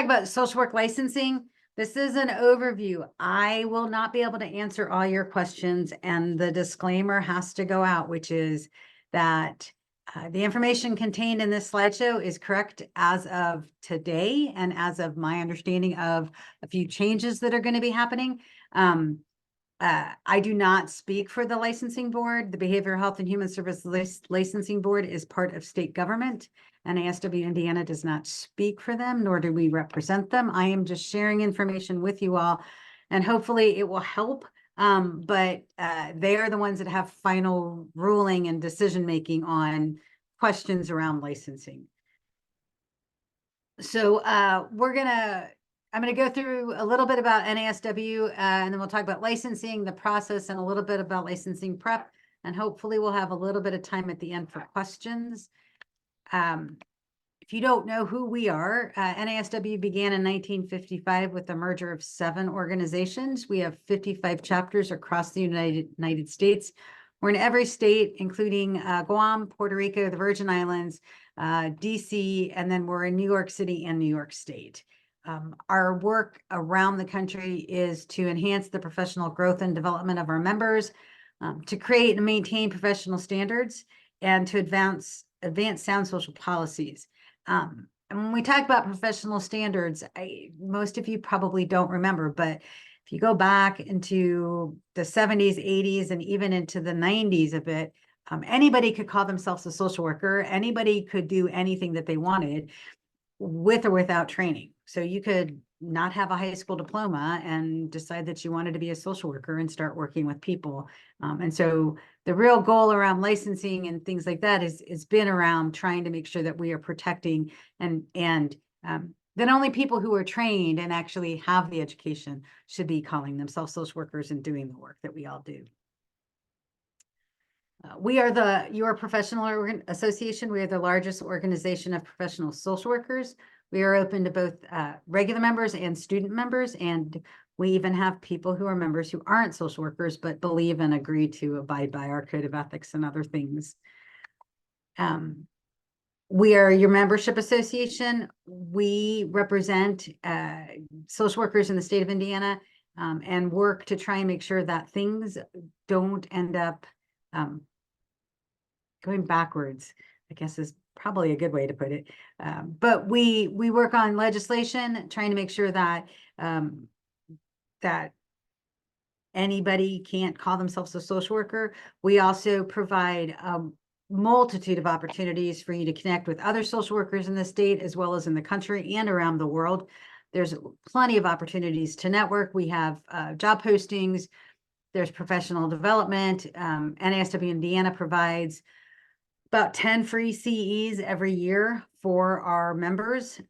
talk about social work licensing. This is an overview. I will not be able to answer all your questions, and the disclaimer has to go out, which is that the information contained in this slideshow is correct as of today and as of my understanding of a few changes that are going to be happening. I do not speak for the licensing board. The Behavioral Health and Human Services Licensing Board is part of state government, and NASW-Indiana does not speak for them, nor do we represent them. I am just sharing information with you all, and hopefully it will help. But they are the ones that have final ruling and decision-making on questions around licensing. So I'm going to go through a little bit about NASW, and then we'll talk about licensing, the process, and a little bit about licensing prep. And hopefully we'll have a little bit of time at the end for questions. If you don't know who we are, NASW began in 1955 with the merger of 7 organizations. We have 55 chapters across the United States. We're in every state, including Guam, Puerto Rico, the Virgin Islands, DC, and then we're in New York City and New York State. Our work around the country is to enhance the professional growth and development of our members, to create and maintain professional standards, and to advance sound social policies. And when we talk about professional standards, most of you probably don't remember, but if you go back into the 70s, 80s, and even into the 90s a bit, anybody could call themselves a social worker. Anybody could do anything that they wanted with or without training. So you could not have a high school diploma and decide that you wanted to be a social worker and start working with people. And so the real goal around licensing and things like that is been around trying to make sure that we are protecting and then only people who are trained and actually have the education should be calling themselves social workers and doing the work that we all do. We are your professional association. We are the largest organization of professional social workers. We are open to both regular members and student members, and we even have people who are members who aren't social workers but believe and agree to abide by our code of ethics and other things. We are your membership association. We represent social workers in the state of Indiana and work to try and make sure that things don't end up going backwards, I guess is probably a good way to put it. But we work on legislation, trying to make sure that that anybody can't call themselves a social worker. We also provide a multitude of opportunities for you to connect with other social workers in the state, as well as in the country and around the world. There's plenty of opportunities to network. We have job postings. There's professional development. NASW Indiana provides about 10 free CEs every year for our members,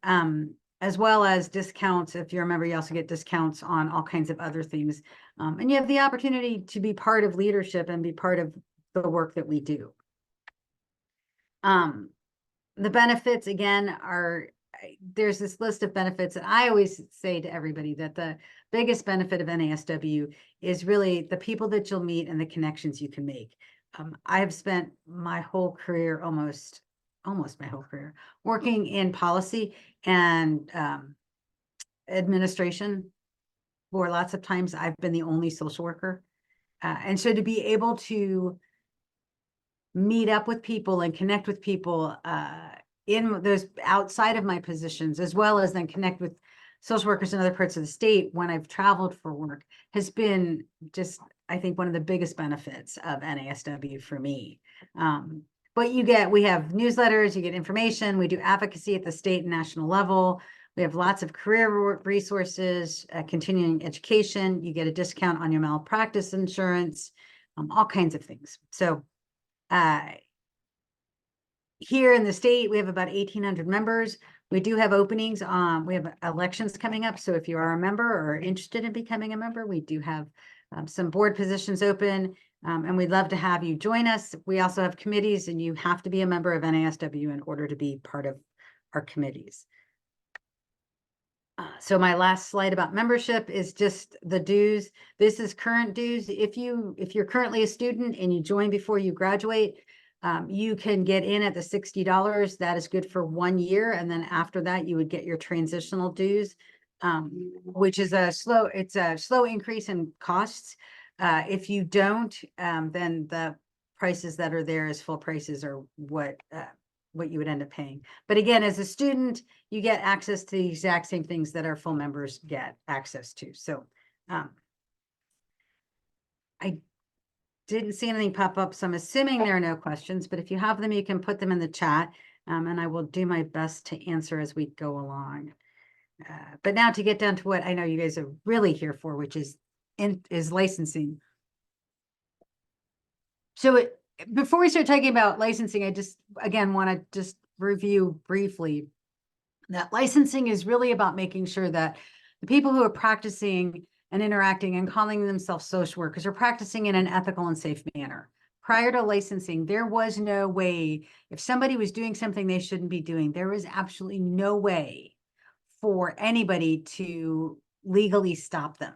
as well as discounts. If you're a member, you also get discounts on all kinds of other things. And you have the opportunity to be part of leadership and be part of the work that we do. The benefits, again, there's this list of benefits, and I always say to everybody that the biggest benefit of NASW is really the people that you'll meet and the connections you can make. I have spent my whole career, almost my whole career, working in policy and administration, where lots of times I've been the only social worker. And so to be able to meet up with people and connect with people in those outside of my positions, as well as then connect with social workers in other parts of the state when I've traveled for work, has been just, I think, one of the biggest benefits of NASW for me. But we have newsletters, you get information, we do advocacy at the state and national level. We have lots of career resources, continuing education, you get a discount on your malpractice insurance, all kinds of things. So here in the state, we have about 1,800 members. We do have openings. We have elections coming up. So if you are a member or interested in becoming a member, we do have some board positions open, and we'd love to have you join us. We also have committees, and you have to be a member of NASW in order to be part of our committees. So my last slide about membership is just the dues. This is current dues. If you're currently a student and you join before you graduate, You can get in at the $60. That is good for 1 year. And then after that, you would get your transitional dues, which is a slow increase in costs. If you don't, then the prices that are there as full prices are what you would end up paying. But again, as a student, you get access to the exact same things that our full members get access to. So I didn't see anything pop up, so I'm assuming there are no questions, but if you have them, you can put them in the chat, and I will do my best to answer as we go along. But now to get down to what I know you guys are really here for, which is licensing. So before we start talking about licensing, I just, again, want to just review briefly that licensing is really about making sure that the people who are practicing and interacting and calling themselves social workers are practicing in an ethical and safe manner. Prior to licensing, there was no way, if somebody was doing something they shouldn't be doing, there was absolutely no way for anybody to legally stop them.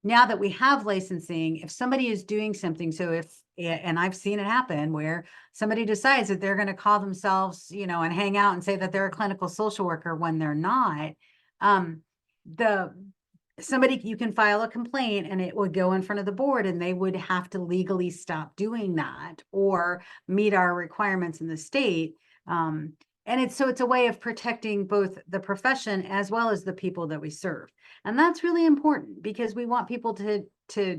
Now that we have licensing, if somebody is doing something, and I've seen it happen where somebody decides that they're going to call themselves, and hang out and say that they're a clinical social worker when they're not, you can file a complaint and it would go in front of the board and they would have to legally stop doing that or meet our requirements in the state. And it's a way of protecting both the profession as well as the people that we serve. And that's really important because we want people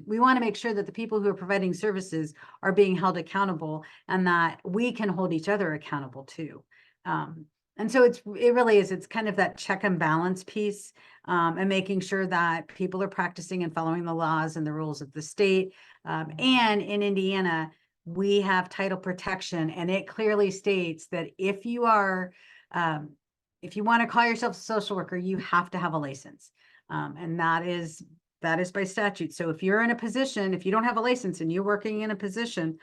we want to make sure that the people who are providing services are being held accountable and that we can hold each other accountable too. And so it's kind of that check and balance piece, and making sure that people are practicing and following the laws and the rules of the state. And in Indiana, we have title protection, and it clearly states that if you want to call yourself a social worker, you have to have a license. And that is by statute. So if you're in a position, if you don't have a license and you're working in a position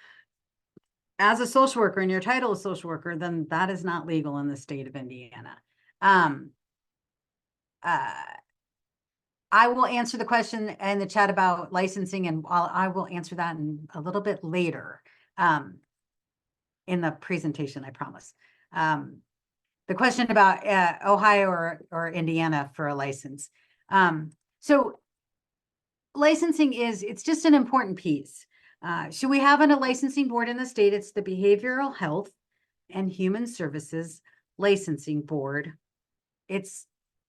as a social worker and your title is social worker, then that is not legal in the state of Indiana. I will answer the question in the chat about licensing, and I will answer that in a little bit later in the presentation, I promise. The question about Ohio or Indiana for a license. So licensing it's just an important piece. So we have a licensing board in the state. It's the Behavioral Health and Human Services Licensing Board. You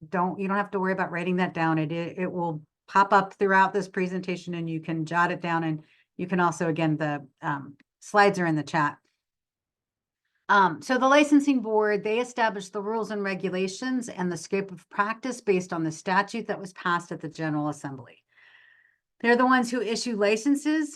don't have to worry about writing that down. It will pop up throughout this presentation and you can jot it down, and you can also, again, the slides are in the chat. So the licensing board, they establish the rules and regulations and the scope of practice based on the statute that was passed at the General Assembly. They're the ones who issue licenses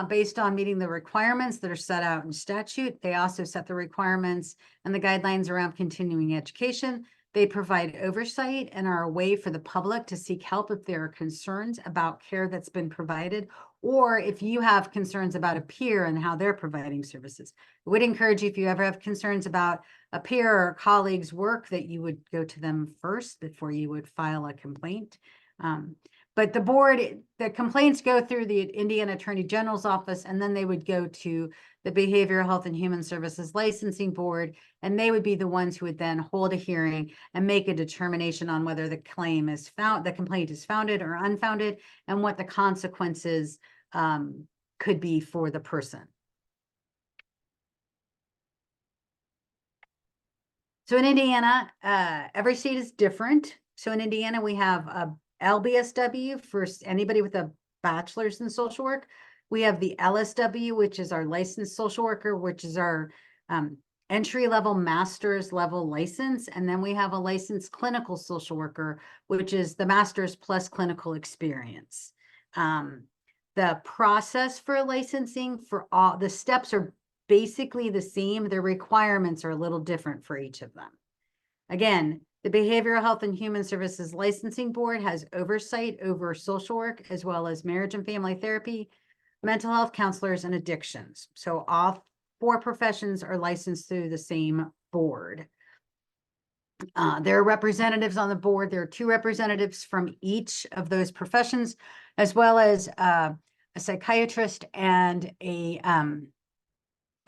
based on meeting the requirements that are set out in statute. They also set the requirements and the guidelines around continuing education. They provide oversight and are a way for the public to seek help if there are concerns about care that's been provided, or if you have concerns about a peer and how they're providing services. I would encourage you, if you ever have concerns about a peer or colleague's work, that you would go to them first before you would file a complaint. But the complaints go through the Indiana Attorney General's office, and then they would go to the Behavioral Health and Human Services Licensing Board, and they would be the ones who would then hold a hearing and make a determination on whether the complaint is founded or unfounded, and what the consequences could be for the person. So in Indiana, every state is different. So in Indiana, we have a LBSW for anybody with a bachelor's in social work. We have the LSW, which is our licensed social worker, which is our entry-level master's level license. And then we have a licensed clinical social worker, which is the master's plus clinical experience. The process for licensing for all the steps are basically the same. The requirements are a little different for each of them. Again, the Behavioral Health and Human Services Licensing Board has oversight over social work, as well as marriage and family therapy, mental health counselors, and addictions. So all 4 professions are licensed through the same board. There are representatives on the board. There are 2 representatives from each of those professions, as well as a psychiatrist and a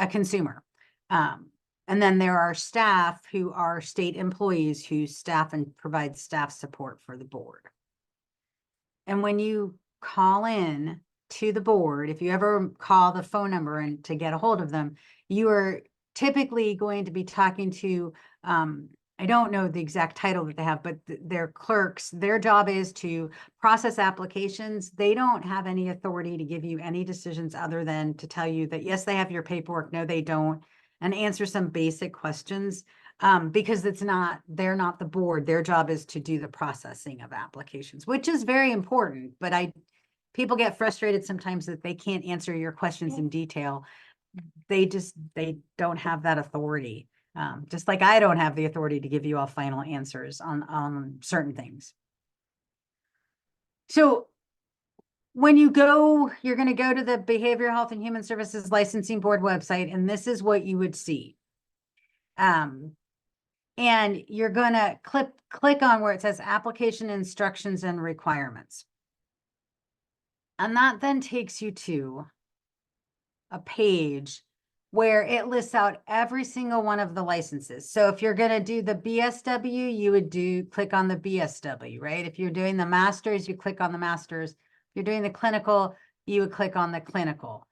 a consumer. And then there are staff who are state employees who staff and provide staff support for the board. And when you call in to the board, if you ever call the phone number and to get a hold of them, you are typically going to be talking to, I don't know the exact title that they have, but their clerks. Their job is to process applications. They don't have any authority to give you any decisions other than to tell you that, yes, they have your paperwork. No, they don't. And answer some basic questions, because they're not the board. Their job is to do the processing of applications, which is very important. But people get frustrated sometimes that they can't answer your questions in detail. They don't have that authority. Just like I don't have the authority to give you all final answers on certain things. So when you're going to go to the Behavioral Health and Human Services Licensing Board website, and this is what you would see. And you're going to click on where it says application instructions and requirements. And that then takes you to a page where it lists out every single one of the licenses. So if you're going to do the BSW, you would click on the BSW, right? If you're doing the masters, you click on the masters. If you're doing the clinical, you would click on the clinical.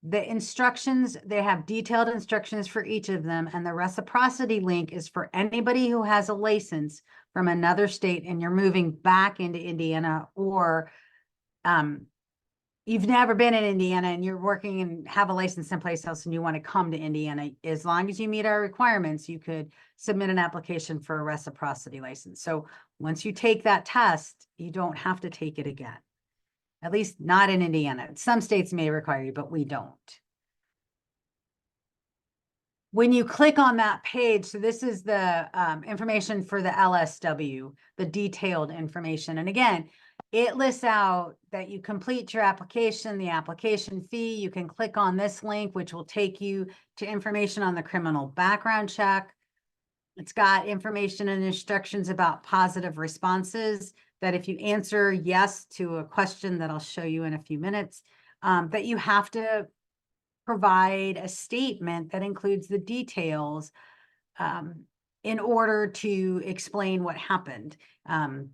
The instructions, they have detailed instructions for each of them, and the reciprocity link is for anybody who has a license from another state and you're moving back into Indiana, or you've never been in Indiana and you're working and have a license someplace else and you want to come to Indiana. As long as you meet our requirements, you could submit an application for a reciprocity license. So once you take that test, you don't have to take it again. At least not in Indiana. Some states may require you, but we don't. When you click on that page, so this is the information for the LSW, the detailed information. And again, it lists out that you complete your application, the application fee. You can click on this link, which will take you to information on the criminal background check. It's got information and instructions about positive responses, that if you answer yes to a question that I'll show you in a few minutes, that you have to provide a statement that includes the details in order to explain what happened. How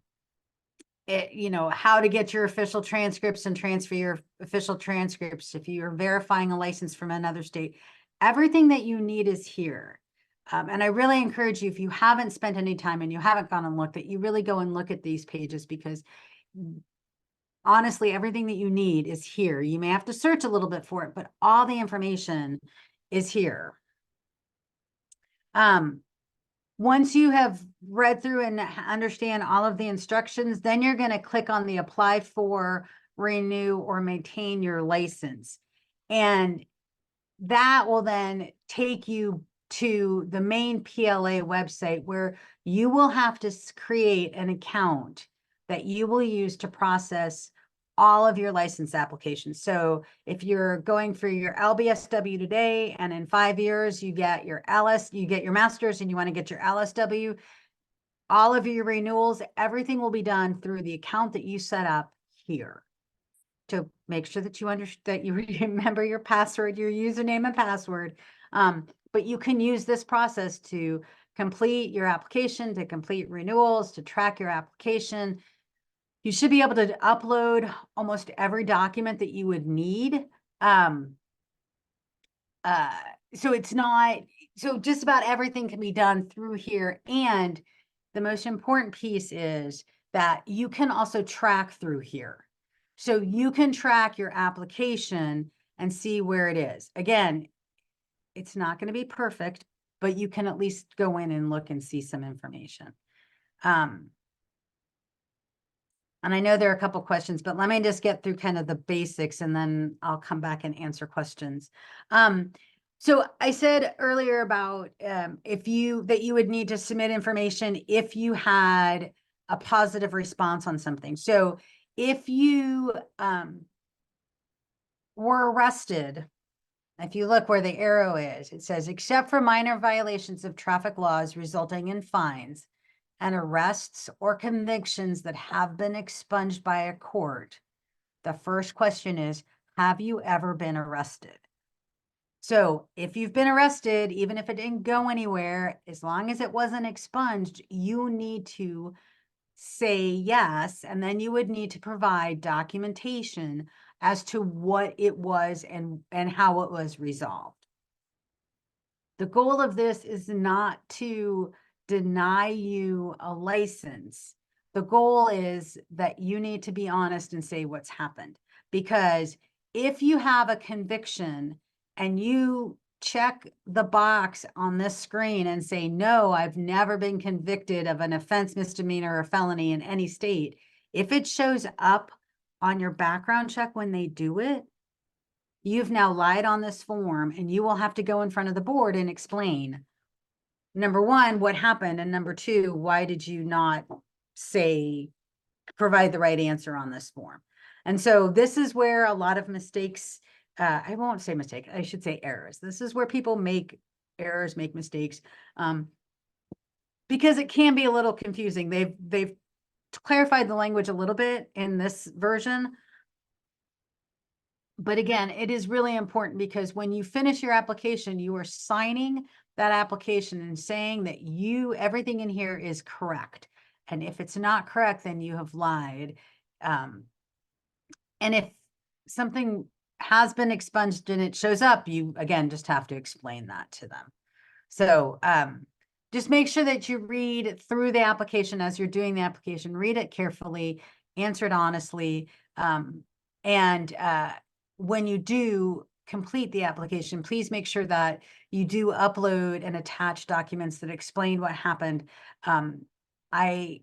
to get your official transcripts and transfer your official transcripts if you're verifying a license from another state. Everything that you need is here. And I really encourage you, if you haven't spent any time and you haven't gone and looked, that you really go and look at these pages, because honestly, everything that you need is here. You may have to search a little bit for it, but all the information is here. Once you have read through and understand all of the instructions, then you're going to click on the apply for, renew, or maintain your license. And that will then take you to the main PLA website, where you will have to create an account that you will use to process all of your license applications. So if you're going for your LBSW today, and in 5 years you get your master's and you want to get your LSW, all of your renewals, everything will be done through the account that you set up here, to make sure that you remember your password, your username and password. But you can use this process to complete your application, to complete renewals, to track your application. You should be able to upload almost every document that you would need. So just about everything can be done through here. And the most important piece is that you can also track through here. So you can track your application and see where it is. Again, it's not going to be perfect, but you can at least go in and look and see some information. And I know there are a couple questions, but let me just get through kind of the basics, and then I'll come back and answer questions. So I said earlier about that you would need to submit information if you had a positive response on something. So if you were arrested, if you look where the arrow is, it says, except for minor violations of traffic laws resulting in fines and arrests or convictions that have been expunged by a court, the first question is, have you ever been arrested? So if you've been arrested, even if it didn't go anywhere, as long as it wasn't expunged, you need to say yes, and then you would need to provide documentation as to what it was and how it was resolved. The goal of this is not to deny you a license. The goal is that you need to be honest and say what's happened. Because if you have a conviction and you check the box on this screen and say, no, I've never been convicted of an offense, misdemeanor, or felony in any state, if it shows up on your background check when they do it, you've now lied on this form, and you will have to go in front of the board and explain, number one, what happened, and number two, why did you not provide the right answer on this form? And so this is where a lot of mistakes, I won't say mistake, I should say errors. This is where people make errors, make mistakes, because it can be a little confusing. They've clarified the language a little bit in this version. But again, it is really important, because when you finish your application, you are signing that application and saying that everything in here is correct. And if it's not correct, then you have lied. And if something has been expunged and it shows up, you, again, just have to explain that to them. So just make sure that you read through the application as you're doing the application, read it carefully, answer it honestly, and when you do complete the application, please make sure that you do upload and attach documents that explain what happened. I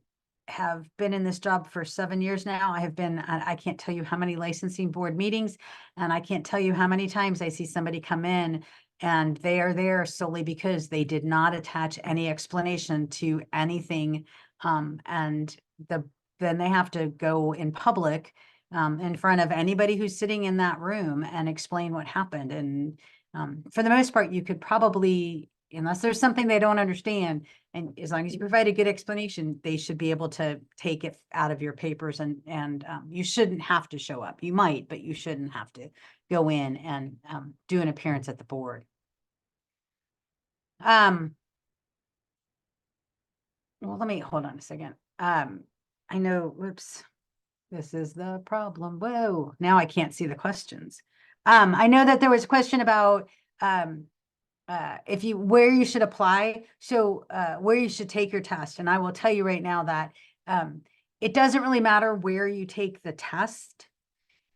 have been in this job for 7 years now. I can't tell you how many licensing board meetings, and I can't tell you how many times I see somebody come in and they are there solely because they did not attach any explanation to anything. And then they have to go in public in front of anybody who's sitting in that room and explain what happened. And for the most part, you could probably, unless there's something they don't understand, and as long as you provide a good explanation, they should be able to take it out of your papers, and you shouldn't have to show up. You might, but you shouldn't have to go in and do an appearance at the board. Well, let me hold on a second. I know, whoops. This is the problem. Whoa, now I can't see the questions. I know that there was a question about where you should apply. So where you should take your test. And I will tell you right now that it doesn't really matter where you take the test,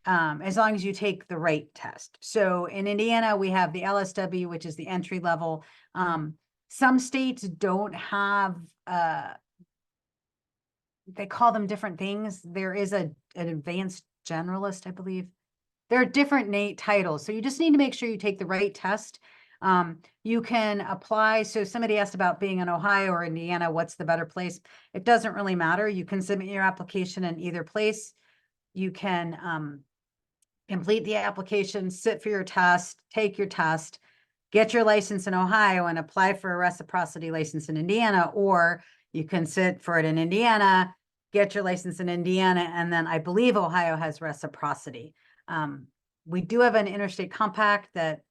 as long as you take the right test. So in Indiana, we have the LSW, which is the entry level. Some states don't have they call them different things. There is an advanced generalist, I believe. There are different titles. So you just need to make sure you take the right test. You can apply. So somebody asked about being in Ohio or Indiana, what's the better place? It doesn't really matter. You can submit your application in either place. You can complete the application, sit for your test, take your test, get your license in Ohio and apply for a reciprocity license in Indiana, or you can sit for it in Indiana, get your license in Indiana, and then I believe Ohio has reciprocity. We do have an interstate compact that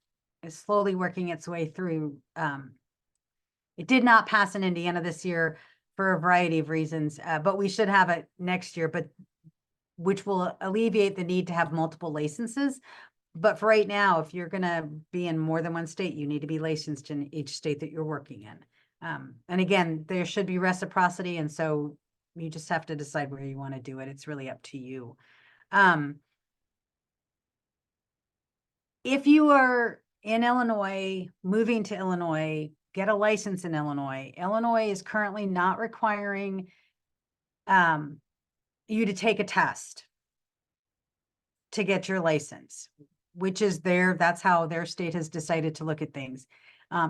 is slowly working its way through. It did not pass in Indiana this year for a variety of reasons, but we should have it next year, which will alleviate the need to have multiple licenses. But for right now, if you're going to be in more than one state, you need to be licensed in each state that you're working in. And again, there should be reciprocity. And so you just have to decide where you want to do it. It's really up to you. If you are in Illinois, moving to Illinois, get a license in Illinois. Illinois is currently not requiring you to take a test to get your license, which is that's how their state has decided to look at things.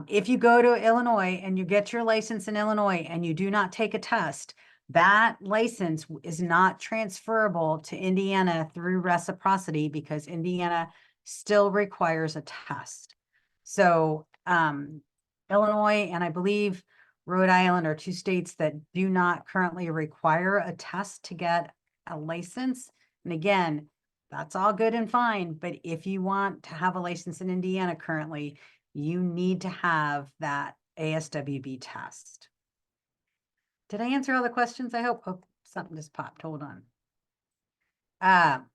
If you go to Illinois and you get your license in Illinois and you do not take a test, that license is not transferable to Indiana through reciprocity, because Indiana still requires a test. So Illinois and I believe Rhode Island are two states that do not currently require a test to get a license. And again, that's all good and fine. But if you want to have a license in Indiana currently, you need to have that ASWB test. Did I answer all the questions? I hope. Oh, something just popped. Hold on. I'll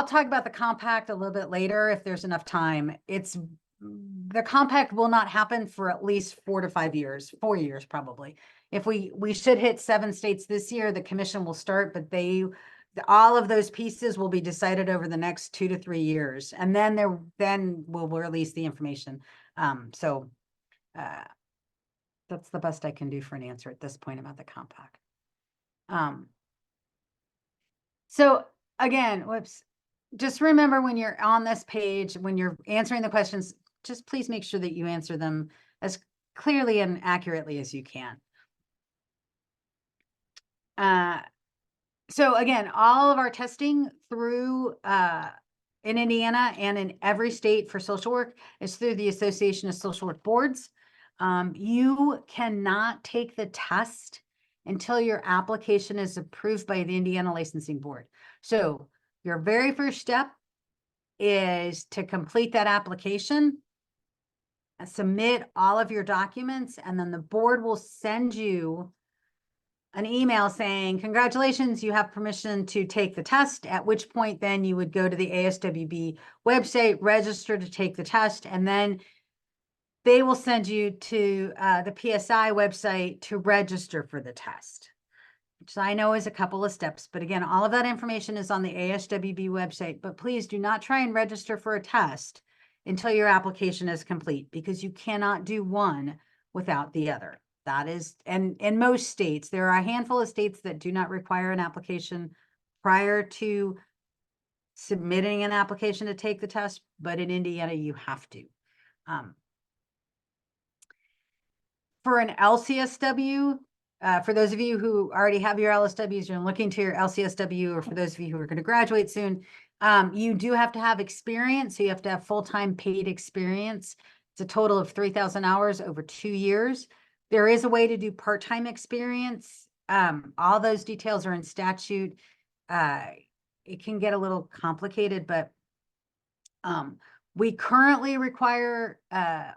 talk about the compact a little bit later if there's enough time. The compact will not happen for at least 4 to 5 years, 4 years probably. If we should hit 7 states this year, the commission will start, but all of those pieces will be decided over the next 2 to 3 years, and then we'll release the information. That's the best I can do for an answer at this point about the compact. So again, just remember when you're on this page, when you're answering the questions, just please make sure that you answer them as clearly and accurately as you can. So again, all of our testing through in Indiana and in every state for social work is through the Association of Social Work Boards. You cannot take the test until your application is approved by the Indiana Licensing Board. So your very first step is to complete that application, submit all of your documents, and then the board will send you an email saying, congratulations, you have permission to take the test, at which point then you would go to the ASWB website, register to take the test, and then they will send you to the PSI website to register for the test, which I know is a couple of steps. But again, all of that information is on the ASWB website. But please do not try and register for a test until your application is complete, because you cannot do one without the other. That is, and in most states, there are a handful of states that do not require an application prior to submitting an application to take the test, but in Indiana, you have to. For an LCSW, for those of you who already have your LSWs, you're looking to your LCSW, or for those of you who are going to graduate soon, you do have to have experience. So you have to have full-time paid experience. It's a total of 3,000 hours over 2 years. There is a way to do part-time experience. All those details are in statute. It can get a little complicated, but we currently require,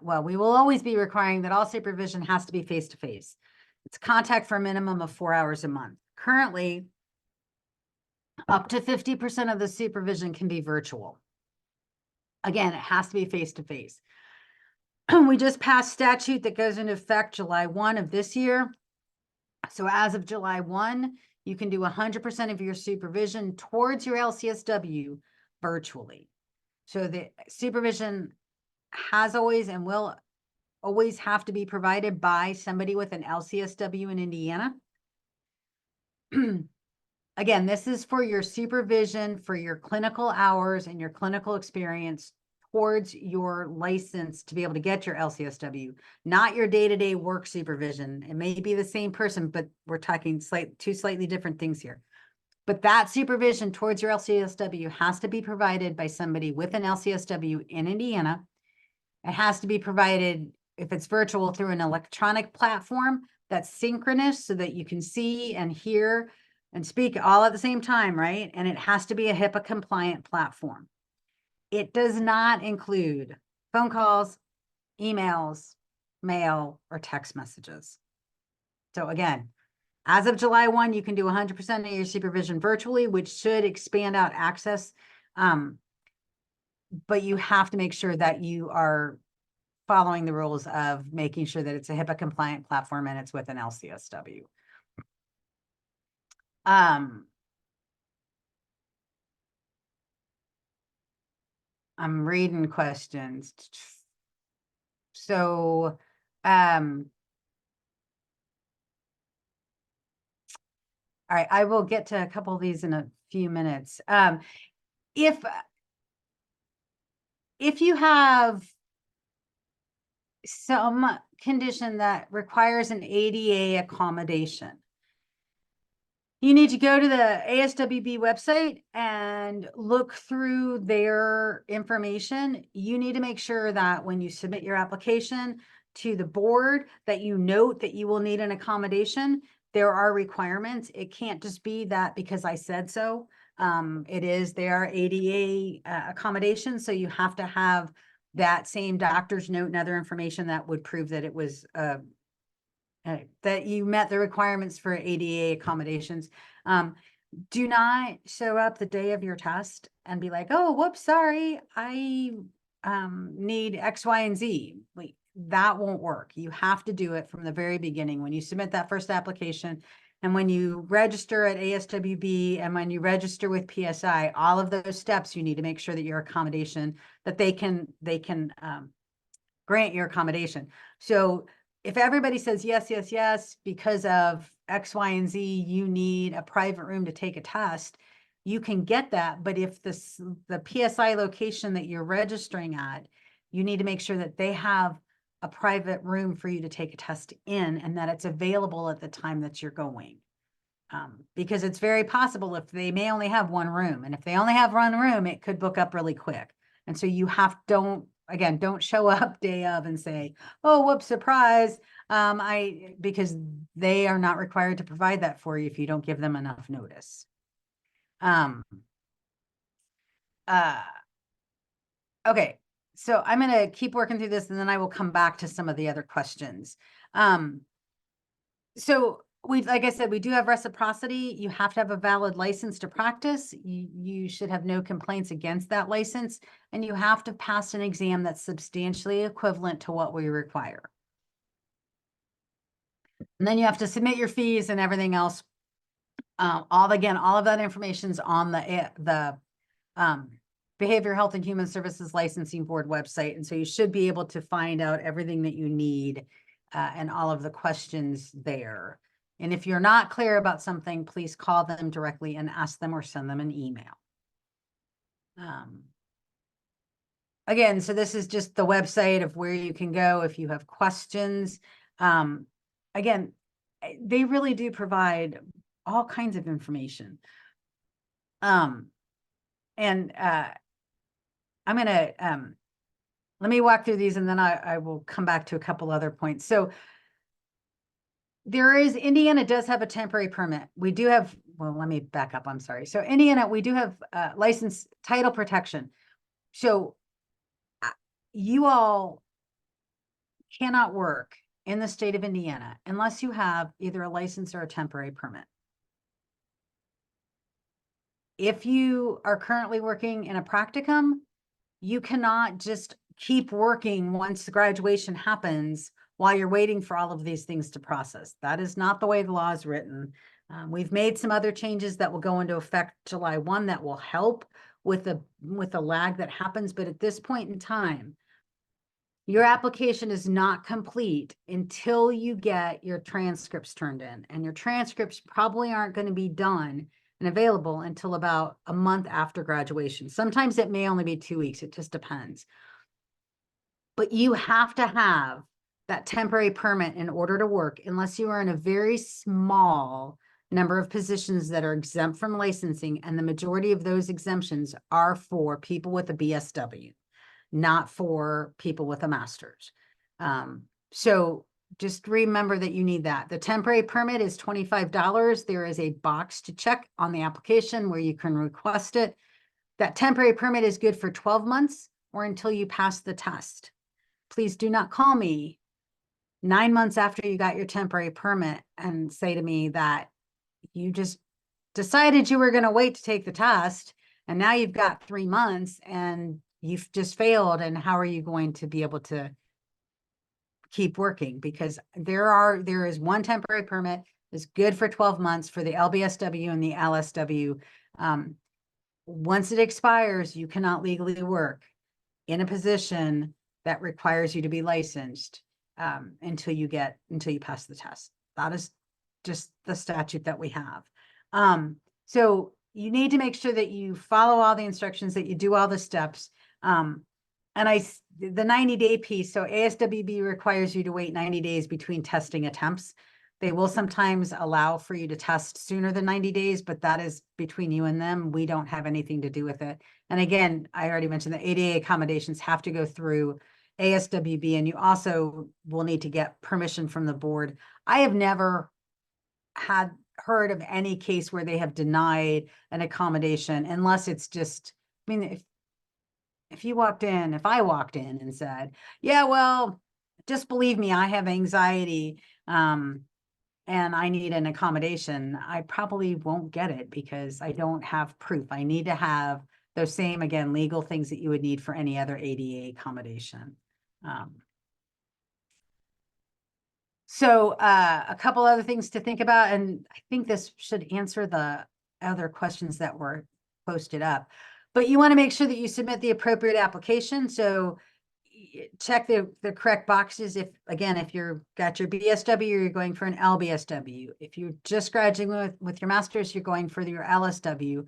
we will always be requiring that all supervision has to be face-to-face. It's contact for a minimum of 4 hours a month. Currently, up to 50% of the supervision can be virtual. Again, it has to be face-to-face. We just passed statute that goes into effect July 1 of this year. So as of July 1, you can do 100% of your supervision towards your LCSW virtually. So the supervision has always and will always have to be provided by somebody with an LCSW in Indiana. Again, this is for your supervision, for your clinical hours and your clinical experience towards your license to be able to get your LCSW, not your day-to-day work supervision. It may be the same person, but we're talking two slightly different things here. But that supervision towards your LCSW has to be provided by somebody with an LCSW in Indiana. It has to be provided, if it's virtual, through an electronic platform that's synchronous so that you can see and hear and speak all at the same time, right? And it has to be a HIPAA compliant platform. It does not include phone calls, emails, mail, or text messages. So again, as of July 1, you can do 100% of your supervision virtually, which should expand out access. But you have to make sure that you are following the rules of making sure that it's a HIPAA compliant platform and it's with an LCSW. I'm reading questions. So, all right, I will get to a couple of these in a few minutes. If you have some condition that requires an ADA accommodation, you need to go to the ASWB website and look through their information. You need to make sure that when you submit your application to the board, that you note that you will need an accommodation. there are requirements. It can't just be that because I said so. They are ADA accommodations, so you have to have that same doctor's note and other information that would prove that it was that you met the requirements for ADA accommodations. Do not show up the day of your test and be like, oh, whoops, sorry, I need X, Y, and Z. Like, that won't work. You have to do it from the very beginning when you submit that first application, and when you register at ASWB, and when you register with PSI. All of those steps, you need to make sure that your accommodation, that they can grant your accommodation. So if everybody says yes, yes, yes, because of X, Y, and Z, you need a private room to take a test, you can get that. But if the PSI location that you're registering at, you need to make sure that they have a private room for you to take a test in, and that it's available at the time that you're going. Because it's very possible if they may only have one room, and if they only have one room, it could book up really quick. And so you don't show up day of and say, oh, whoops, surprise. Because they are not required to provide that for you if you don't give them enough notice. Okay, so I'm going to keep working through this, and then I will come back to some of the other questions. So like I said, we do have reciprocity. You have to have a valid license to practice. You should have no complaints against that license, and you have to pass an exam that's substantially equivalent to what we require. And then you have to submit your fees and everything else. All of that information is on the Behavioral Health and Human Services Licensing Board website. And so you should be able to find out everything that you need and all of the questions there. And if you're not clear about something, please call them directly and ask them, or send them an email. Again, so this is just the website of where you can go if you have questions. Again, they really do provide all kinds of information. I'm gonna let me walk through these, and then I will come back to a couple other points. So Indiana does have a temporary permit. We do have, well, let me back up. I'm sorry. So Indiana, we do have license title protection. So you all cannot work in the state of Indiana unless you have either a license or a temporary permit. If you are currently working in a practicum, you cannot just keep working once the graduation happens while you're waiting for all of these things to process. That is not the way the law is written. We've made some other changes that will go into effect July 1 that will help with the lag that happens. But at this point in time, your application is not complete until you get your transcripts turned in. And your transcripts probably aren't going to be done and available until about a month after graduation. Sometimes it may only be 2 weeks. It just depends. But you have to have that temporary permit in order to work, unless you are in a very small number of positions that are exempt from licensing. And the majority of those exemptions are for people with a BSW, not for people with a master's. So just remember that you need that. The temporary permit is $25. There is a box to check on the application where you can request it. That temporary permit is good for 12 months or until you pass the test. Please do not call me 9 months after you got your temporary permit and say to me that you just decided you were going to wait to take the test, and now you've got 3 months and you've just failed. And how are you going to be able to keep working? Because there is one temporary permit is good for 12 months for the LBSW and the LSW. Once it expires, you cannot legally work in a position that requires you to be licensed until you pass the test. That is just the statute that we have. So you need to make sure that you follow all the instructions, that you do all the steps. And the 90-day piece, so ASWB requires you to wait 90 days between testing attempts. They will sometimes allow for you to test sooner than 90 days, but that is between you and them. We don't have anything to do with it. And again, I already mentioned the ADA accommodations have to go through ASWB, and you also will need to get permission from the board. I have never had heard of any case where they have denied an accommodation, unless it's just, I mean, if I walked in and said, yeah, well, just believe me, I have anxiety, and I need an accommodation, I probably won't get it because I don't have proof. I need to have those same, again, legal things that you would need for any other ADA accommodation. So a couple other things to think about, and I think this should answer the other questions that were posted up. But you want to make sure that you submit the appropriate application. So check the correct boxes. If you're got your BSW, you're going for an LBSW. If you're just graduating with your master's, you're going for your LSW.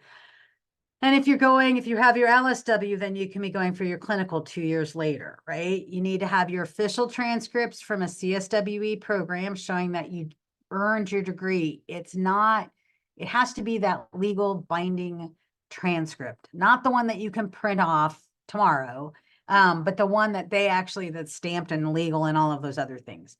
And if you have your LSW, then you can be going for your clinical 2 years later, right? You need to have your official transcripts from a CSWE program showing that you earned your degree. It has to be that legal binding transcript, not the one that you can print off tomorrow, but the one that that's stamped and legal and all of those other things.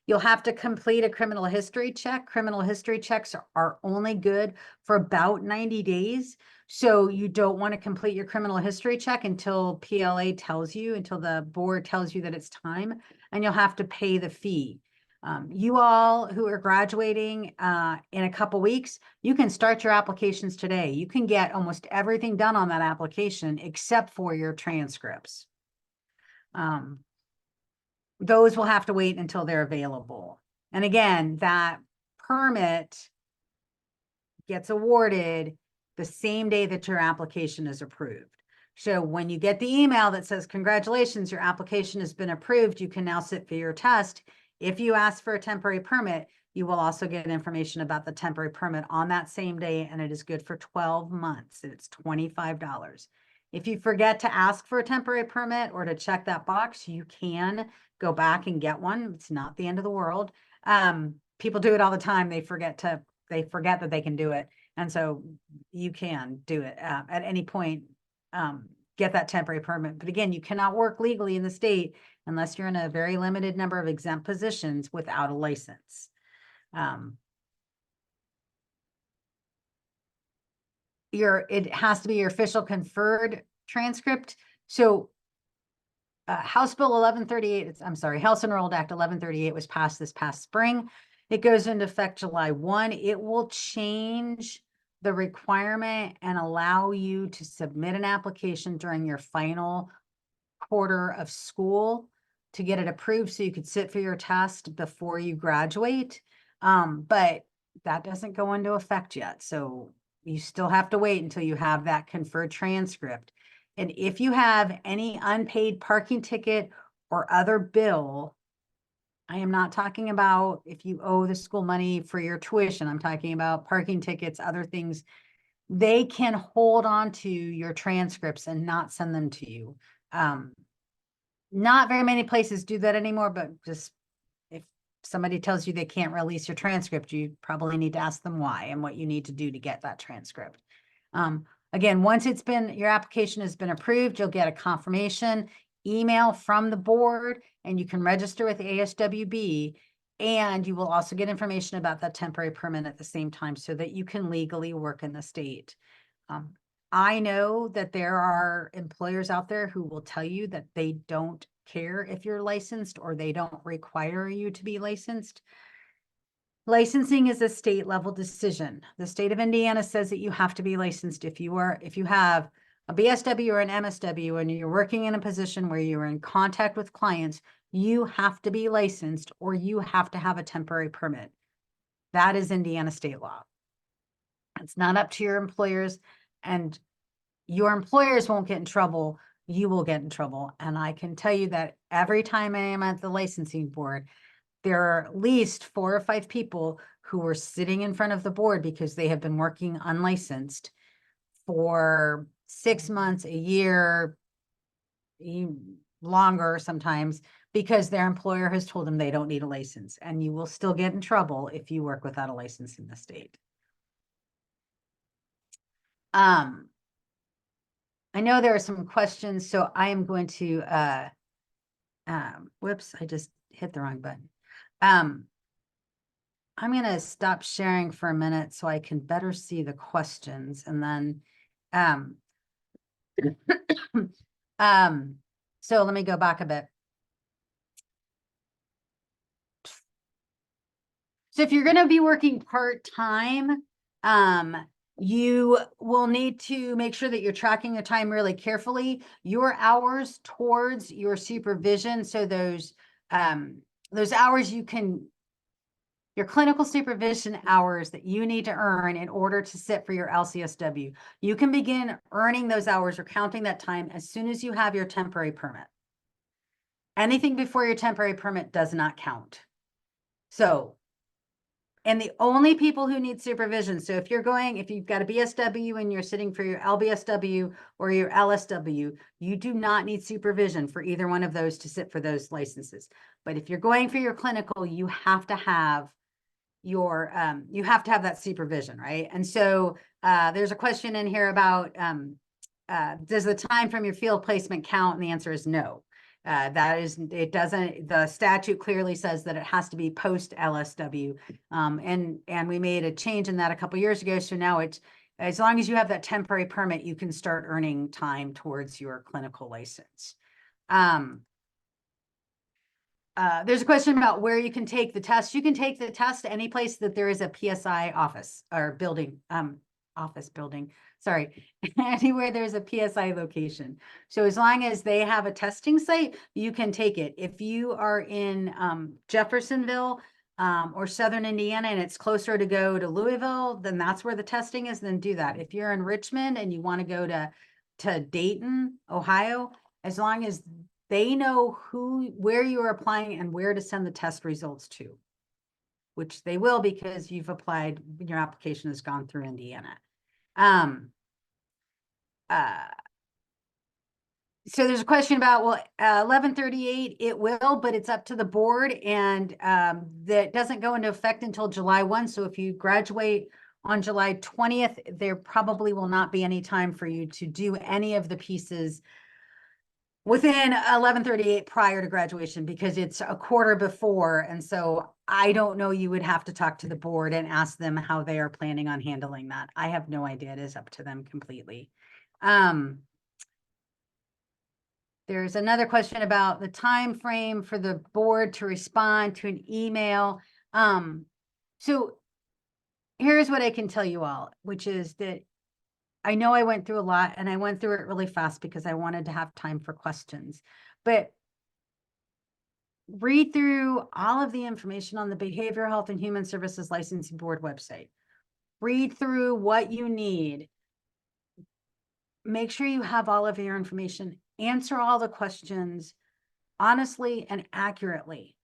You'll have to complete a criminal history check. Criminal history checks are only good for about 90 days. So you don't want to complete your criminal history check until until the board tells you that it's time, and you'll have to pay the fee. You all who are graduating in a couple weeks, you can start your applications today. You can get almost everything done on that application except for your transcripts. Those will have to wait until they're available. And again, that permit gets awarded the same day that your application is approved. So when you get the email that says, congratulations, your application has been approved, you can now sit for your test. If you ask for a temporary permit, you will also get information about the temporary permit on that same day, and it is good for 12 months. It's $25. If you forget to ask for a temporary permit or to check that box, you can go back and get one. It's not the end of the world. People do it all the time. They forget that they can do it. And so you can do it at any point, get that temporary permit. But again, you cannot work legally in the state unless you're in a very limited number of exempt positions without a license. It has to be your official conferred transcript. So House Bill 1138, House Enrolled Act 1138 was passed this past spring. It goes into effect July 1. It will change the requirement and allow you to submit an application during your final quarter of school to get it approved so you could sit for your test before you graduate. But that doesn't go into effect yet. So you still have to wait until you have that conferred transcript. And if you have any unpaid parking ticket or other bill, I am not talking about if you owe the school money for your tuition. I'm talking about parking tickets, other things. They can hold on to your transcripts and not send them to you. Not very many places do that anymore, but just if somebody tells you they can't release your transcript, you probably need to ask them why and what you need to do to get that transcript. Again, once your application has been approved, you'll get a confirmation email from the board, and you can register with ASWB, and you will also get information about that temporary permit at the same time so that you can legally work in the state. I know that there are employers out there who will tell you that they don't care if you're licensed or they don't require you to be licensed. Licensing is a state level decision. The state of Indiana says that you have to be licensed if you have a BSW or an MSW and you're working in a position where you're in contact with clients, you have to be licensed or you have to have a temporary permit. That is Indiana state law. It's not up to your employers, and your employers won't get in trouble. You will get in trouble. And I can tell you that every time I am at the licensing board, there are at least 4 or 5 people who are sitting in front of the board because they have been working unlicensed for 6 months, a year, longer sometimes, because their employer has told them they don't need a license. And you will still get in trouble if you work without a license in the state. I know there are some questions, so I am going to, whoops, I just hit the wrong button. I'm going to stop sharing for a minute so I can better see the questions, and then, um, so let me go back a bit. So if you're going to be working part-time, you will need to make sure that you're tracking your time really carefully. Your hours towards your supervision, so those hours your clinical supervision hours that you need to earn in order to sit for your LCSW, you can begin earning those hours or counting that time as soon as you have your temporary permit. Anything before your temporary permit does not count. So, and the only people who need supervision, so if you've got a BSW and you're sitting for your LBSW or your LSW, you do not need supervision for either one of those to sit for those licenses. But if you're going for your clinical, you have to have that supervision, right? And so there's a question in here about does the time from your field placement count? And the answer is no. The statute clearly says that it has to be post LSW. And we made a change in that a couple years ago. So now it's, as long as you have that temporary permit, you can start earning time towards your clinical license. There's a question about where you can take the test. You can take the test any place that there is a PSI office or building, office building, sorry, anywhere there's a PSI location. So as long as they have a testing site, you can take it. If you are in Jeffersonville or Southern Indiana and it's closer to go to Louisville, then that's where the testing is, then do that. If you're in Richmond and you want to go to Dayton, Ohio, as long as they know where you are applying and where to send the test results to, which they will because you've applied, your application has gone through Indiana. So there's a question about, well, 1138, it will, but it's up to the board, and that doesn't go into effect until July 1. So if you graduate on July 20th, there probably will not be any time for you to do any of the pieces within 1138 prior to graduation, because it's a quarter before. And so I don't know, you would have to talk to the board and ask them how they are planning on handling that. I have no idea. It is up to them completely. There's another question about the time frame for the board to respond to an email. So here's what I can tell you all, which is that I know I went through a lot, and I went through it really fast because I wanted to have time for questions. But read through all of the information on the Behavioral Health and Human Services Licensing Board website. Read through what you need. Make sure you have all of your information. Answer all the questions honestly and accurately.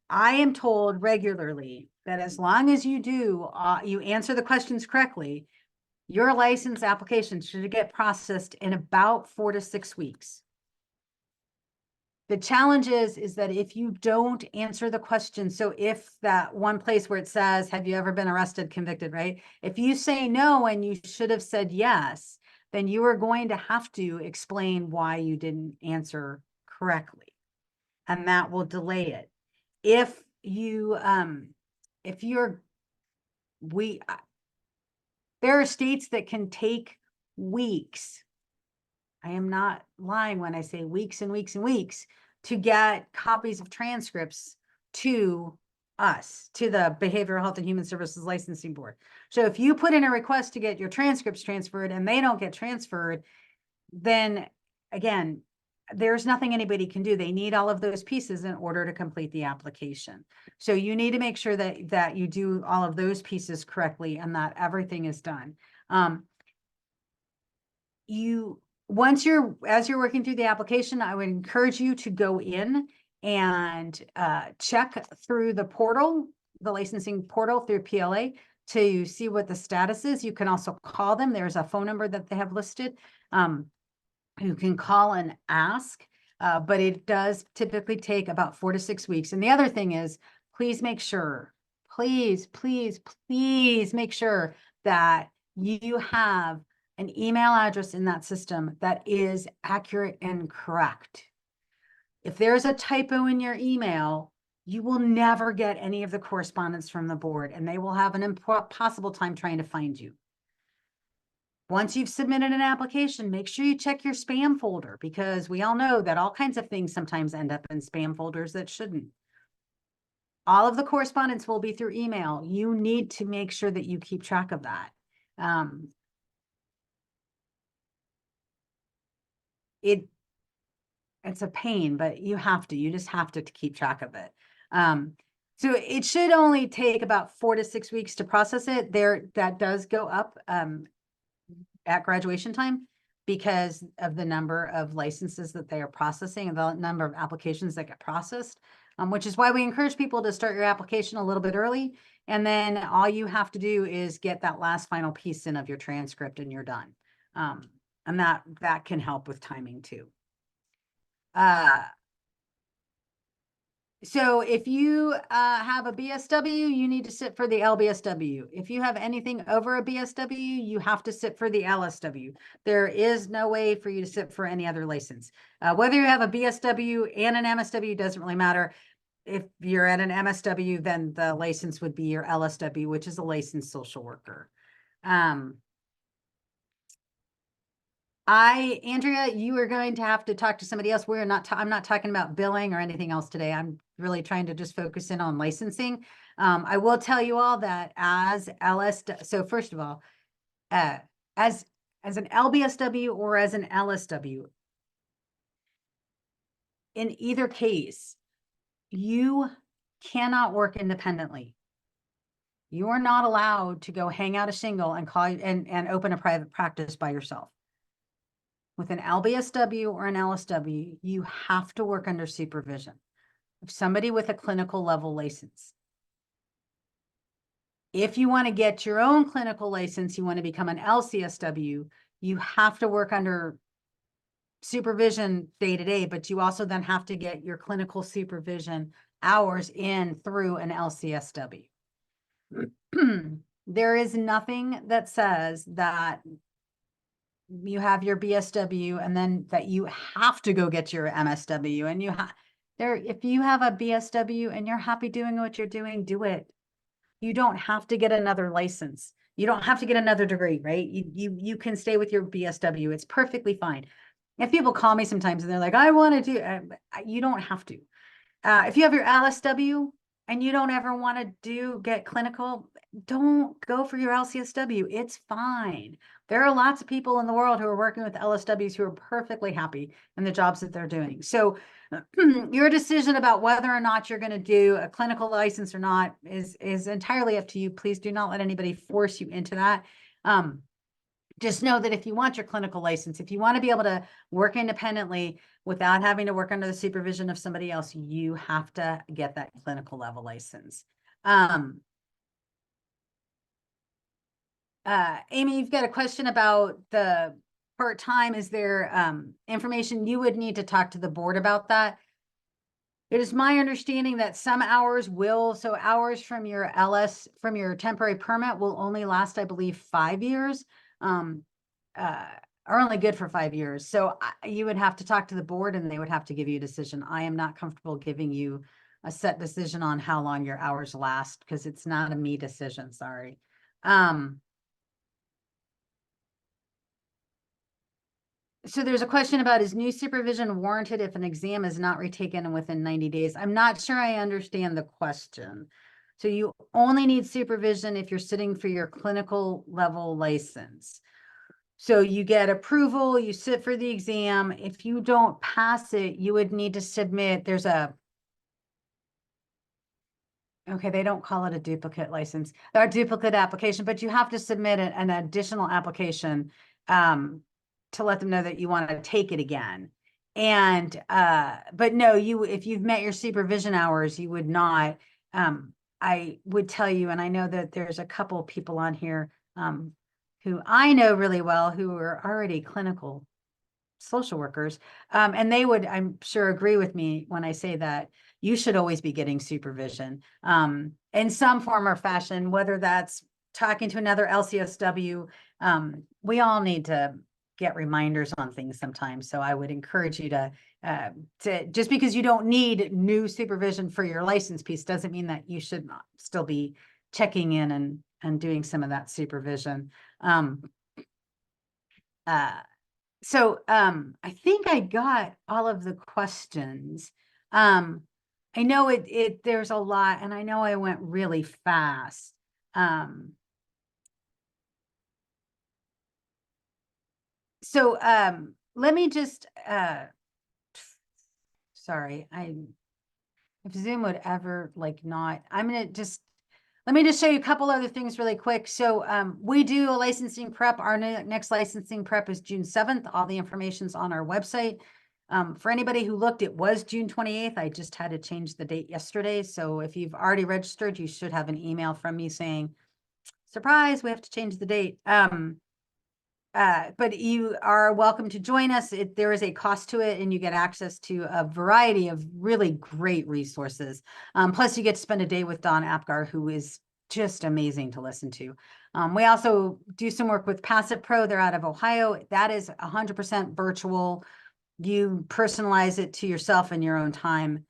I am told regularly that as long as you you answer the questions correctly, your license application should get processed in about 4 to 6 weeks. The challenge is that if you don't answer the question, so if that one place where it says, have you ever been arrested, convicted, right? If you say no and you should have said yes, then you are going to have to explain why you didn't answer correctly. And that will delay it. There are states that can take weeks. I am not lying when I say weeks and weeks and weeks to get copies of transcripts to us, to the Behavioral Health and Human Services Licensing Board. So if you put in a request to get your transcripts transferred and they don't get transferred, then again, there's nothing anybody can do. They need all of those pieces in order to complete the application. So you need to make sure that you do all of those pieces correctly and that everything is done. As you're working through the application, I would encourage you to go in and check through the portal, the licensing portal through PLA, to see what the status is. You can also call them. There's a phone number that they have listed. You can call and ask, but it does typically take about 4 to 6 weeks. And the other thing is, please make sure, please make sure that you have an email address in that system that is accurate and correct. If there's a typo in your email, you will never get any of the correspondence from the board, and they will have an impossible time trying to find you. Once you've submitted an application, make sure you check your spam folder, because we all know that all kinds of things sometimes end up in spam folders that shouldn't. All of the correspondence will be through email. You need to make sure that you keep track of that. It's a pain, but you just have to keep track of it. So it should only take about 4 to 6 weeks to process it. That does go up at graduation time because of the number of licenses that they are processing and the number of applications that get processed, which is why we encourage people to start your application a little bit early. And then all you have to do is get that last final piece in of your transcript and you're done. And that can help with timing too. So if you have a BSW, you need to sit for the LBSW. If you have anything over a BSW, you have to sit for the LSW. There is no way for you to sit for any other license. Whether you have a BSW and an MSW doesn't really matter. If you're at an MSW, then the license would be your LSW, which is a licensed social worker. Andrea, you are going to have to talk to somebody else. I'm not talking about billing or anything else today. I'm really trying to just focus in on licensing. I will tell you all that as so first of all, as an LBSW or as an LSW, in either case, you cannot work independently. You are not allowed to go hang out a shingle and and open a private practice by yourself. With an LBSW or an LSW, you have to work under supervision of somebody with a clinical level license. If you want to get your own clinical license, you want to become an LCSW, you have to work under supervision day to day, but you also then have to get your clinical supervision hours in through an LCSW. There is nothing that says that you have your BSW and then that you have to go get your MSW, and if you have a BSW and you're happy doing what you're doing, do it. You don't have to get another license. You don't have to get another degree, right? You can stay with your BSW. It's perfectly fine. If people call me sometimes and they're like, I want to do, you don't have to. If you have your LSW and you don't ever want to get clinical, don't go for your LCSW. It's fine. There are lots of people in the world who are working with LSWs who are perfectly happy in the jobs that they're doing. So your decision about whether or not you're going to do a clinical license or not is entirely up to you. Please do not let anybody force you into that. Just know that if you want your clinical license, if you want to be able to work independently without having to work under the supervision of somebody else, you have to get that clinical level license. Amy, you've got a question about the part-time. Is there information you would need to talk to the board about that? It is my understanding that some hours hours from your temporary permit will only last, I believe, 5 years. Are only good for 5 years. So you would have to talk to the board and they would have to give you a decision. I am not comfortable giving you a set decision on how long your hours last because it's not a me decision. Sorry. So there's a question about, is new supervision warranted if an exam is not retaken within 90 days? I'm not sure I understand the question. So you only need supervision if you're sitting for your clinical level license. So you get approval, you sit for the exam. If you don't pass it, you would need to submit, okay, they don't call it a duplicate license or duplicate application, but you have to submit an additional application to let them know that you want to take it again. And, but no, if you've met your supervision hours, you would not. I would tell you, and I know that there's a couple of people on here who I know really well who are already clinical social workers. And they would, I'm sure, agree with me when I say that you should always be getting supervision in some form or fashion, whether that's talking to another LCSW. We all need to get reminders on things sometimes. So I would encourage you to just because you don't need new supervision for your license piece doesn't mean that you should not still be checking in and doing some of that supervision. I think I got all of the questions. I know there's a lot, and I know I went really fast. Let me just, sorry, if Zoom would ever like not, I'm gonna just, let me just show you a couple other things really quick. So we do a licensing prep. Our next licensing prep is June 7th. All the information's on our website. For anybody who looked, it was June 28th. I just had to change the date yesterday. So if you've already registered, you should have an email from me saying, surprise, we have to change the date. But you are welcome to join us. There is a cost to it, and you get access to a variety of really great resources. Plus, you get to spend a day with Don Apgar, who is just amazing to listen to. We also do some work with Passive Pro. They're out of Ohio. That is 100% virtual. You personalize it to yourself in your own time.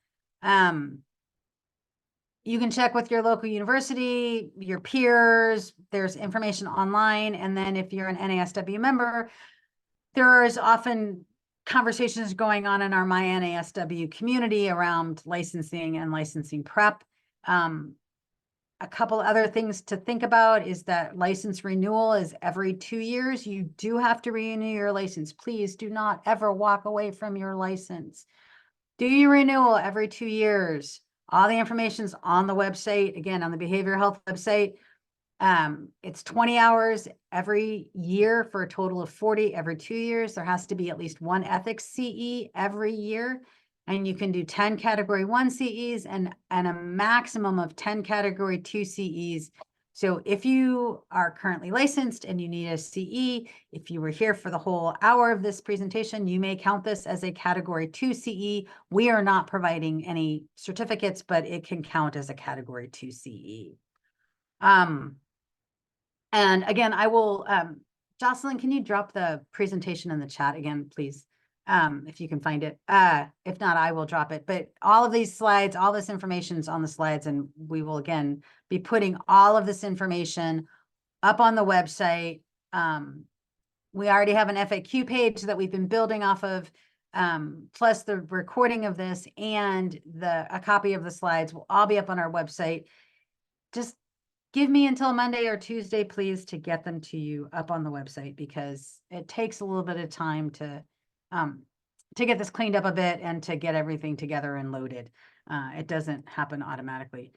You can check with your local university, your peers. There's information online. And then if you're an NASW member, there is often conversations going on in our My NASW community around licensing and licensing prep. A couple other things to think about is that license renewal is every 2 years. You do have to renew your license. Please do not ever walk away from your license. Do your renewal every 2 years. All the information's on the website, again, on the behavioral health website. It's 20 hours every year for a total of 40 every 2 years. There has to be at least one ethics CE every year. And you can do 10 category 1 CEs and a maximum of 10 category 2 CEs. So if you are currently licensed and you need a CE, if you were here for the whole hour of this presentation, you may count this as a category 2 CE. We are not providing any certificates, but it can count as a category 2 CE. And again, I will, Jocelyn, can you drop the presentation in the chat again, please? If you can find it. If not, I will drop it. But all of these slides, all this information is on the slides, and we will again be putting all of this information up on the website. We already have an FAQ page that we've been building off of, plus the recording of this and a copy of the slides will all be up on our website. Just give me until Monday or Tuesday, please, to get them to you up on the website, because it takes a little bit of time to get this cleaned up a bit and to get everything together and loaded. It doesn't happen automatically.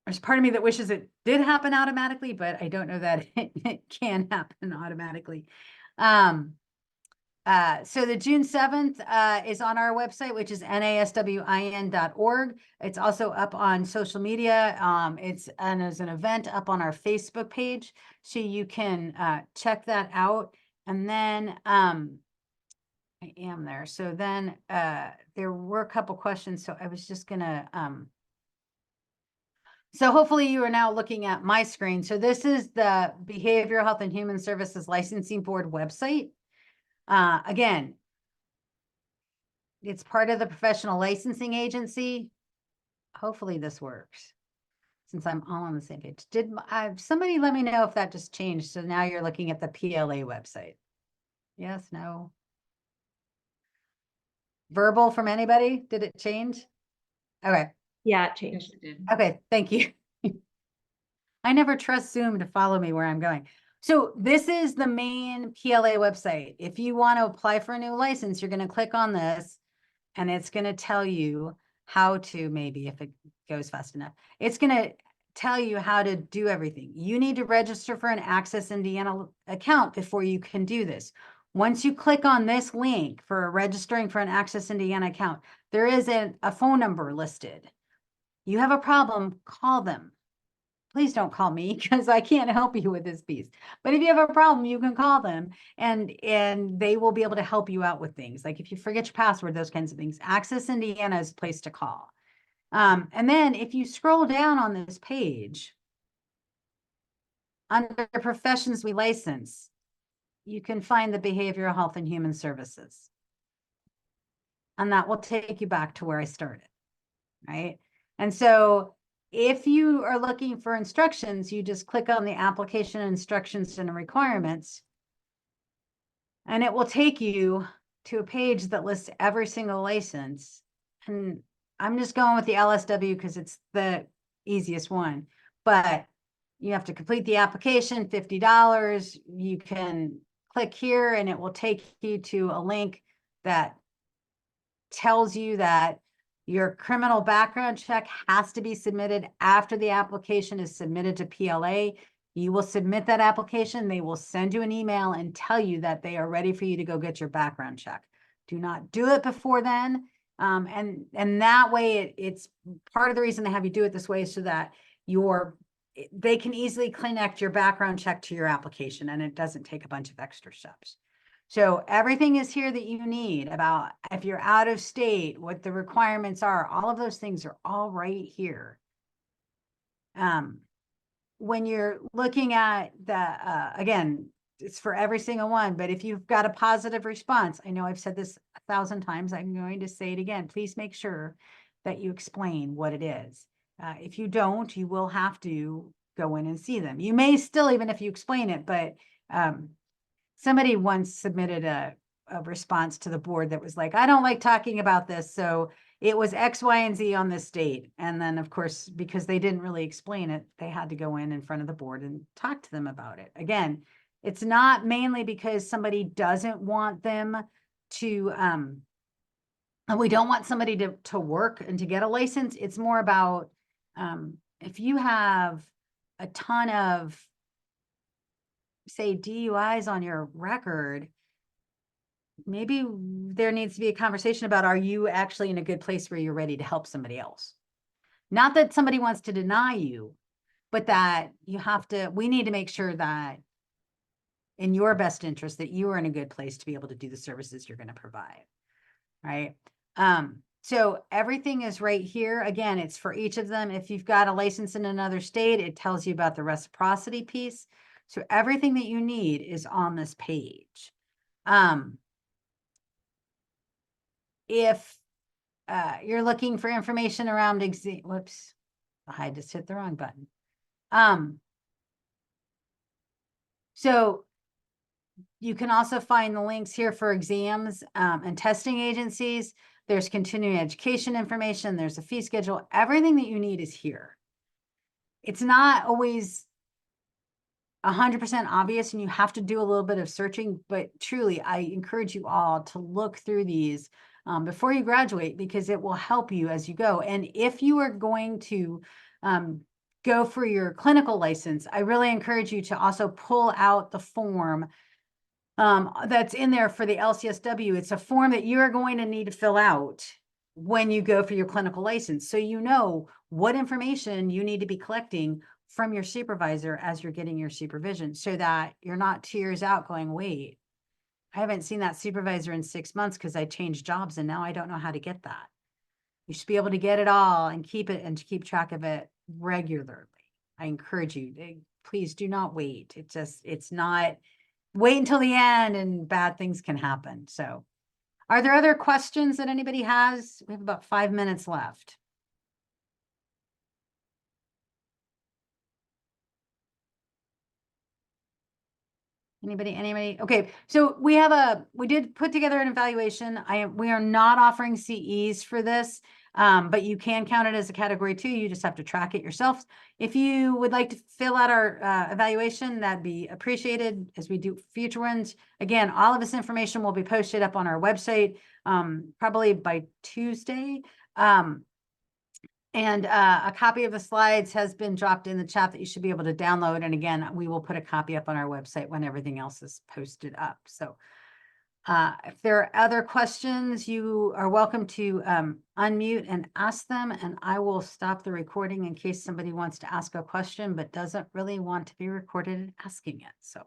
There's part of me that wishes it did happen automatically, but I don't know that it can happen automatically. So the June 7th is on our website, which is naswin.org. It's also up on social media. It's as an event up on our Facebook page. So you can check that out. And then I am there. So then there were a couple questions. So I was just gonna, so hopefully you are now looking at my screen. So this is the Behavioral Health and Human Services Licensing Board website. Again, it's part of the professional licensing agency. Hopefully this works, since I'm all on the same page. Did somebody let me know if that just changed? So now you're looking at the PLA website. Yes, no. Verbal from anybody? Did it change? Okay. Yeah, it changed. Yes, it did. Okay, thank you. I never trust Zoom to follow me where I'm going. So this is the main PLA website. If you want to apply for a new license, you're going to click on this, and it's going to tell you how to, maybe if it goes fast enough, it's going to tell you how to do everything. You need to register for an Access Indiana account before you can do this. Once you click on this link for registering for an Access Indiana account, there is a phone number listed. You have a problem, call them. Please don't call me, because I can't help you with this piece. But if you have a problem, you can call them, and they will be able to help you out with things. Like if you forget your password, those kinds of things. Access Indiana is a place to call. And then if you scroll down on this page, under professions we license, you can find the Behavioral Health and Human Services. and that will take you back to where I started, right? And so if you are looking for instructions, you just click on the application instructions and requirements, and it will take you to a page that lists every single license. And I'm just going with the LSW because it's the easiest one, but you have to complete the application, $50. You can click here and it will take you to a link that tells you that your criminal background check has to be submitted after the application is submitted to PLA. You will submit that application. They will send you an email and tell you that they are ready for you to go get your background check. Do not do it before then. And that way it's part of the reason they have you do it this way is so that they can easily connect your background check to your application and it doesn't take a bunch of extra steps. So everything is here that you need about if you're out of state, what the requirements are, all of those things are all right here. When you're looking at the, again, it's for every single one, but if you've got a positive response, I know I've said this 1,000 times, I'm going to say it again, please make sure that you explain what it is. If you don't, you will have to go in and see them. You may still, even if you explain it, but somebody once submitted a response to the board that was like, I don't like talking about this. So it was X, Y, and Z on this date. And then, of course, because they didn't really explain it, they had to go in front of the board and talk to them about it. Again, it's not mainly because somebody doesn't want them to, we don't want somebody to work and to get a license. It's more about if you have a ton of, say, DUIs on your record, maybe there needs to be a conversation about, are you actually in a good place where you're ready to help somebody else? Not that somebody wants to deny you, but that we need to make sure that in your best interest that you are in a good place to be able to do the services you're going to provide, right? So everything is right here. Again, it's for each of them. If you've got a license in another state, it tells you about the reciprocity piece. So everything that you need is on this page. If you're looking for information around whoops, I just hit the wrong button. So you can also find the links here for exams and testing agencies. There's continuing education information. There's a fee schedule. Everything that you need is here. It's not always 100% obvious and you have to do a little bit of searching, but truly, I encourage you all to look through these before you graduate because it will help you as you go. And if you are going to go for your clinical license, I really encourage you to also pull out the form that's in there for the LCSW. It's a form that you're going to need to fill out when you go for your clinical license. So you know what information you need to be collecting from your supervisor as you're getting your supervision so that you're not 2 years out going, wait, I haven't seen that supervisor in 6 months because I changed jobs and now I don't know how to get that. You should be able to get it all and keep it and to keep track of it regularly. I encourage you, please do not wait. It's not wait until the end and bad things can happen. So are there other questions that anybody has? We have about 5 minutes left. Anybody? Okay, so we did put together an evaluation. We are not offering CEs for this, but you can count it as a category 2. You just have to track it yourself. If you would like to fill out our evaluation, that'd be appreciated as we do future ones. Again, all of this information will be posted up on our website, probably by Tuesday. And a copy of the slides has been dropped in the chat that you should be able to download. And again, we will put a copy up on our website when everything else is posted up. So if there are other questions, you are welcome to unmute and ask them. And I will stop the recording in case somebody wants to ask a question, but doesn't really want to be recorded asking it. So.